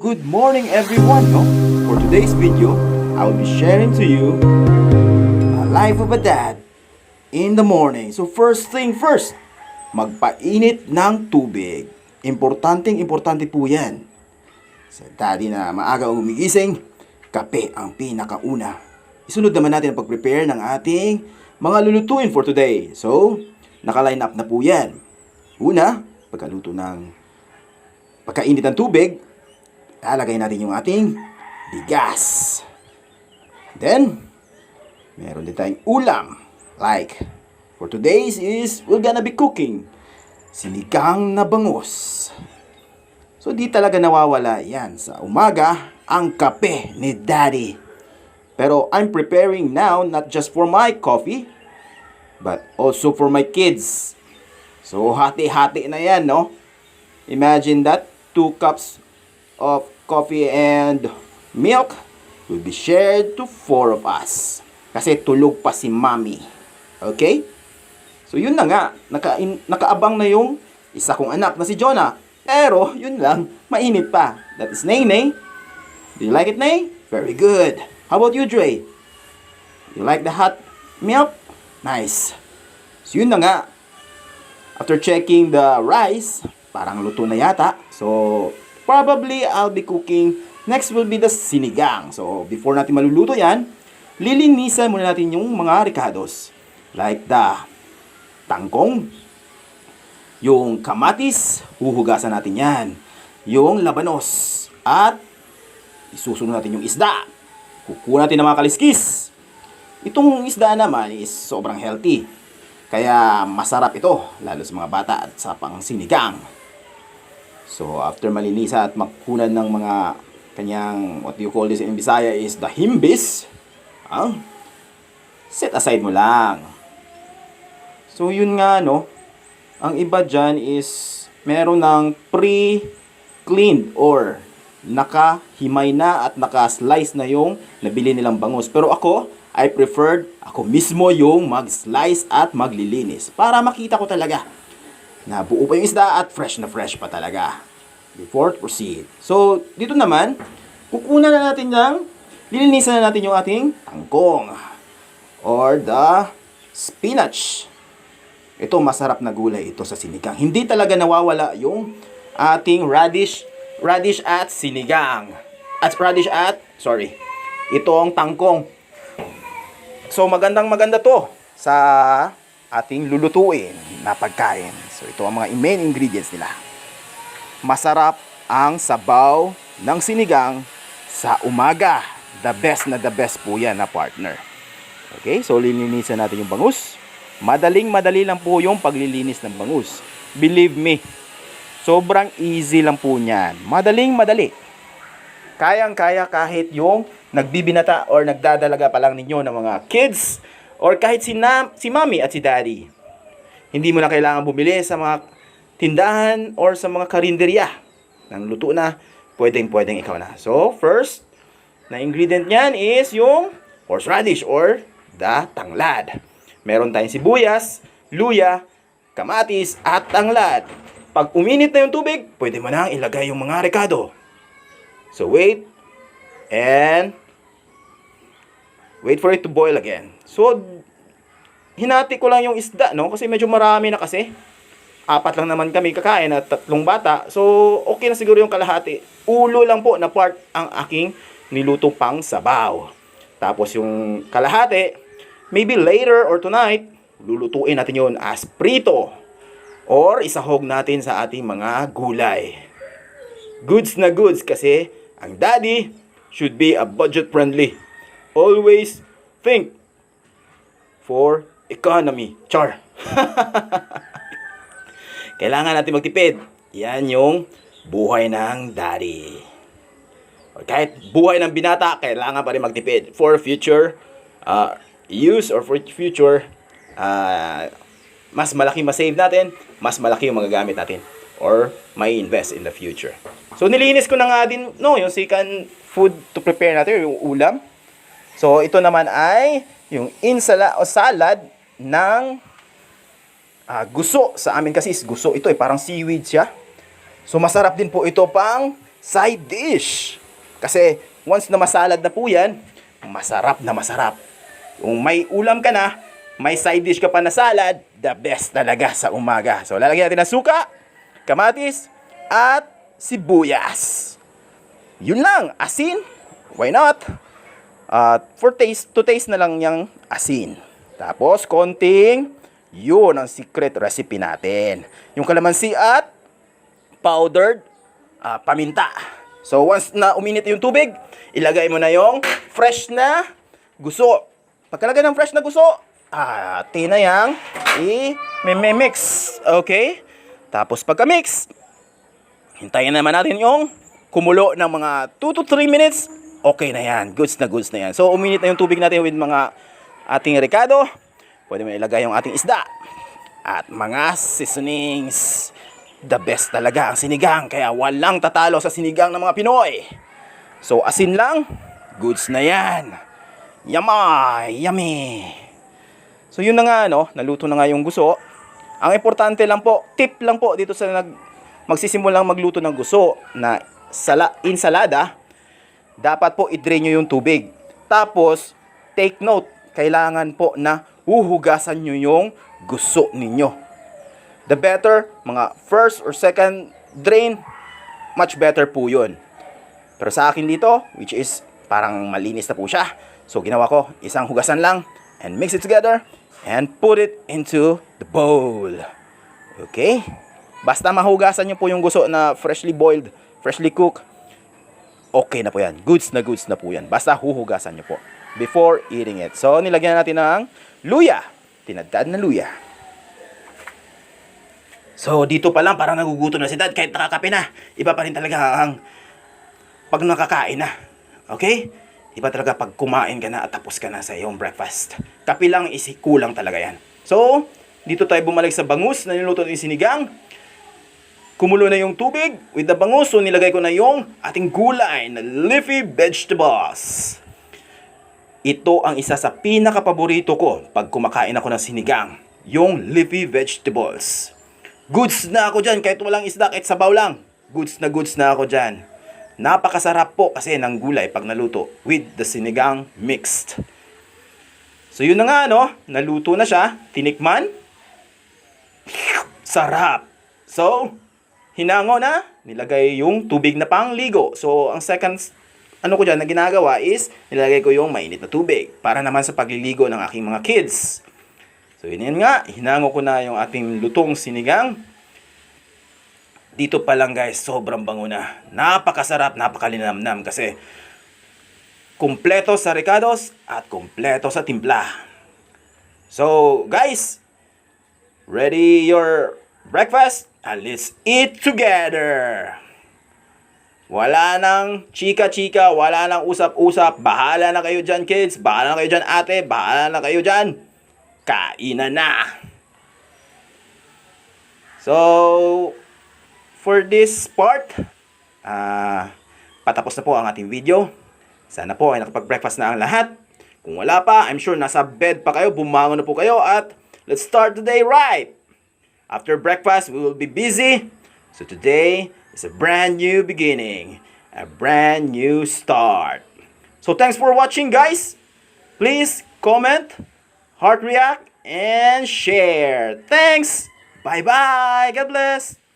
good morning everyone, no? For today's video, I will be sharing to you a life of a dad in the morning. So first thing first, magpainit ng tubig. Importante po yan. Sa daddy na maaga gumigising, kape ang pinakauna. Isunod naman natin ang pag-prepare ng ating mga lulutuin for today. So, naka-line up na po yan. Una, pagkainit ng tubig, lalagay natin yung ating bigas. Then, meron din tayong ulam. Like, for today's is, we're gonna be cooking sinigang na bangus. So, di talaga nawawala yan sa umaga, ang kape ni Daddy. Pero I'm preparing now not just for my coffee, but also for my kids. So, hati-hati na yan, no? Imagine that, 2 cups of coffee and milk will be shared to 4 of us. Kasi tulog pa si Mommy. Okay? So, yun na nga. Nakaabang na yung isa kong anak na si Jonah. Pero, yun lang, mainit pa. That is Nene. Do you like it, Nay? Very good. How about you, Dre? You like the hot milk? Nice. So, yun na nga. After checking the rice, parang luto na yata. So, probably I'll be cooking. Next will be the sinigang. So, before natin maluluto yan, lilinisan muna natin yung mga ricados. Like the tangkong, yung kamatis, huhugasan natin yan. Yung labanos, at isusunod natin yung isda. Kukuha natin ng mga kaliskis. Itong isda naman is sobrang healthy. Kaya masarap ito, lalo sa mga bata at sa pang sinigang. So, after malinisa at makunan ng mga kanyang, what do you call this in Bisaya, is the himbis, set aside mo lang. So, yun nga, no, ang iba dyan is meron ng pre-cleaned or nakahimay na at naka-slice na yung nabili nilang bangus. Pero I preferred ako mismo yung mag-slice at maglilinis para makita ko talaga na buo pa yung isda at fresh na fresh pa talaga before to proceed. So, dito naman, kukunan na natin lilinisan na natin yung ating tangkong or the spinach. Ito, masarap na gulay ito sa sinigang. Hindi talaga nawawala yung ating radish at sinigang. Itong tangkong. So, maganda to sa ating lulutuin na pagkain. So, ito ang mga main ingredients nila. Masarap ang sabaw ng sinigang sa umaga. The best po yan na partner. Okay, so lilinisan natin yung bangus. Madali lang po yung paglilinis ng bangus. Believe me, sobrang easy lang po niyan. Madali. Kayang-kaya kahit yung nagbibinata or nagdadalaga pa lang ninyo ng mga kids or kahit si Mommy at si Daddy. Hindi mo na kailangan bumili sa mga tindahan or sa mga karinderya. Nang luto na, pwedeng ikaw na. So, first na ingredient niyan is yung horseradish or the tanglad. Meron tayong sibuyas, luya, kamatis at tanglad. Pag uminit na yung tubig, pwede mo nang ilagay yung mga rekado. So, wait for it to boil again. So, hinati ko lang yung isda, no? Kasi medyo marami na kasi. 4 lang naman kami kakain at 3 bata. So, okay na siguro yung kalahati. Ulo lang po na part ang aking niluto pang sabaw. Tapos yung kalahati, maybe later or tonight, lulutuin natin yun as prito. Or isahog natin sa ating mga gulay. Goods na goods kasi ang daddy should be a budget friendly. Always think for economy. Char. Kailangan natin magtipid. Yan yung buhay ng daddy. O kahit buhay ng binata, kailangan pa rin magtipid for future use or for future mas malaki masave natin, mas malaki yung magagamit natin or may invest in the future. So nilinis ko na nga din yung second food to prepare natin, yung ulam. So ito naman ay yung salad ng guso. Sa amin kasi is guso ito parang seaweed siya. So masarap din po ito pang side dish. Kasi once na masalad na po yan, masarap na masarap. Kung may ulam ka na, may side dish ka pa na salad, the best talaga sa umaga. So lalagyan natin ng suka, kamatis, at sibuyas. Yun lang, asin, why not? For taste, to taste na lang yung asin. Tapos konting, yun ang secret recipe natin. Yung kalamansi at powdered paminta. So once na uminit yung tubig, ilagay mo na yung fresh na guso. Pagkalagay ng fresh na guso, na yang i-mix. Okay? Tapos pagka-mix, hintayin naman natin yung kumulo ng mga 2 to 3 minutes. Okay na yan. Goods na yan. So uminit na yung tubig natin with mga ating rekado. Pwede mo ilagay yung ating isda. At mga seasonings. The best talaga ang sinigang. Kaya walang tatalo sa sinigang ng mga Pinoy. So asin lang, goods na yan. Yummy. So yun na nga, naluto na nga yung guso. Ang importante lang po, tip lang po dito sa magsisimulang magluto ng guso na insalada, dapat po i-drain nyo yung tubig. Tapos, take note, kailangan po na huhugasan nyo yung guso ninyo. The better, mga first or second drain, much better po yun. Pero sa akin dito, which is parang malinis na po siya. So ginawa ko, isang hugasan lang, and mix it together, and put it into the bowl. Okay? Basta mahugasan nyo po yung guso na freshly boiled, freshly cooked, okay na po yan. Goods na po yan. Basta huhugasan nyo po before eating it. So nilagyan natin ng luya. Tinadtad na luya. So, dito pa lang, parang nagugutom na si Dad. Kahit nakakape na, iba pa rin talaga ang pag nakakain na. Okay? Iba talaga pag kumain ka na at tapos ka na sa iyong breakfast. Kape lang, kulang talaga yan. So, dito tayo bumalik sa bangus na niluto ng sinigang. Kumulo na yung tubig with the bangus. So, nilagay ko na yung ating gulay na leafy vegetables. Ito ang isa sa pinaka-paborito ko pag kumakain ako ng sinigang. Yung leafy vegetables. Goods na ako dyan, kahit walang isda, kahit sabaw lang. Goods na ako dyan. Napakasarap po kasi ng gulay pag naluto with the sinigang mixed. So yun na nga, naluto na siya, tinikman. Sarap. So, hinango na, nilagay yung tubig na pangligo. So, ang second, ko dyan na ginagawa is, nilagay ko yung mainit na tubig para naman sa pagliligo ng aking mga kids. So, yun nga, hinango ko na yung ating lutong sinigang. Dito pa lang guys, sobrang bango na. Napakasarap, napakalinamnam kasi kumpleto sa recados at kumpleto sa timpla. So, guys, ready your breakfast? And let's eat together. Wala nang chika-chika, wala nang usap-usap. Bahala na kayo dyan, kids. Bahala na kayo dyan, ate. Bahala na kayo dyan. Kainan na. So, for this part, patapos na po ang ating video. Sana po ay nakapag-breakfast na ang lahat. Kung wala pa, I'm sure nasa bed pa kayo, bumangon na po kayo at let's start the day right. After breakfast, we will be busy. So today is a brand new beginning, a brand new start. So thanks for watching, guys. Please comment, heart react, and share. Thanks. Bye-bye. God bless.